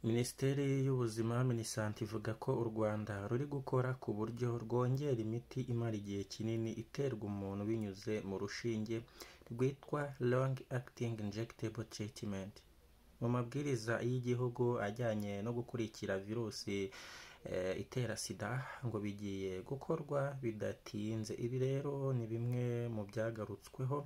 Minisiteri y'Ubuzima Minisante ivuga ko u Rwanda ruri gukora ku buryo rwongera imiti imara igihe kinini iterwa umuntu binyuze mu rushinge rwitwa Long Acting Injectable Treatment. Mu mabwiriza y'igihugu ajyanye no gukurikira virusi itera sida ngo bigiye gukorwa bidatinze. Ibi rero ni bimwe mu byagarutsweho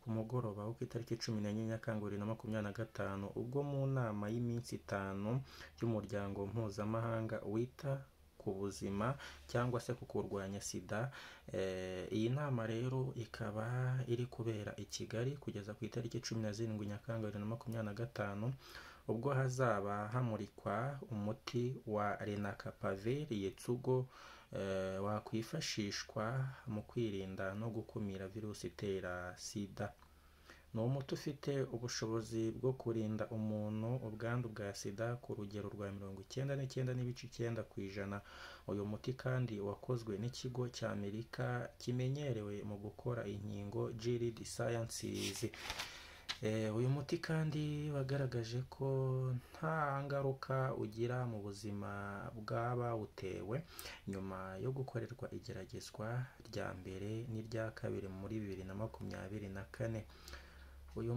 ku mugoroba wo ku itariki 14 Nyakanga 2025 ubwo mu nama y'iminsi 5 y'umuryango mpuzamahanga wita ku buzima cyangwa se ku kurwanya sida. Iyi nama rero ikaba iri kubera i Kigali kugeza ku itariki 17 Nyakanga 2025 ubwo hazaba hamurikwa umuti wa Lenacapavir Yetsugo wakwifashishwa mu kwirinda no gukumira virusi itera sida. Ni umuti ufite ubushobozi bwo kurinda umuntu ubwandu bwa sida ku rugero rwa 99.9%. Uyu muti kandi wakozwe n'ikigo cy'Amerika kimenyerewe mu gukora inkingo Gilead Sciences. Uyu muti kandi wagaragaje ko nta ngaruka ugira mu buzima bw'abawutewe nyuma yo gukorerwa igeragezwa rya mbere n'irya kabiri muri 2024. Uyu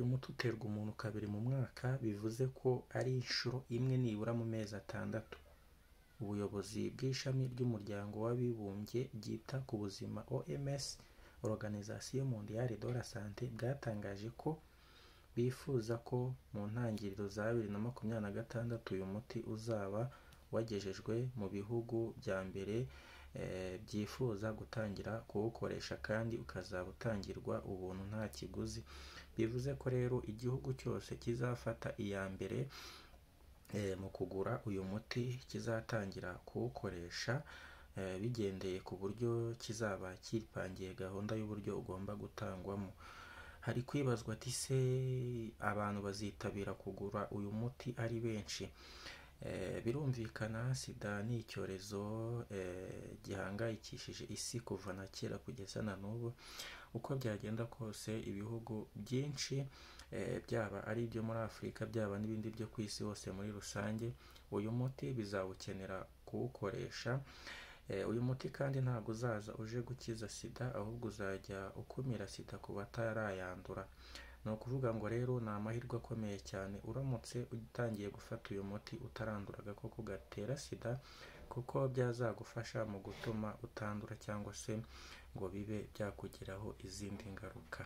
muti uterwa umuntu kabiri mu mwaka, bivuze ko ari inshuro imwe nibura mu mezi 6. Ubuyobozi bw'ishami ry'umuryango w'abibumbye ryita ku buzima OMS, Organisation Mondiale de la Santé, bwatangaje ko bifuza ko mu ntangiriro za 2026 uyu muti uzaba wagejejwe mu bihugu bya mbere byifuza gutangira kuwukoresha kandi ukazaba utangirwa ubuntu nta kiguzi. Bivuze ko rero igihugu cyose kizafata iya mbere mu kugura uyu muti kizatangira kuwukoresha bigendeye ku buryo kizaba kipangiye gahunda y'uburyo ugomba gutangwamo. Hari kwibazwa ati se abantu bazitabira kugura uyu muti ari benshi? Birumvikana sida ni icyorezo gihangayikishije isi kuva na kera kugeza na n'ubu. Uko byagenda kose ibihugu byinshi byaba ari ibyo muri Afurika byaba n'ibindi byo ku isi hose muri rusange, uyu muti bizawukenera kuwukoresha. Uyu muti kandi ntabwo uzaza uje gukiza sida, ahubwo uzajya ukumira sida ku batarayandura. Ni ukuvuga ngo rero ni amahirwe akomeye cyane uramutse utangiye gufata uyu muti utarandura agakoko gatera sida, kuko byazagufasha mu gutuma utandura cyangwa se ngo bibe byakugiraho izindi ngaruka.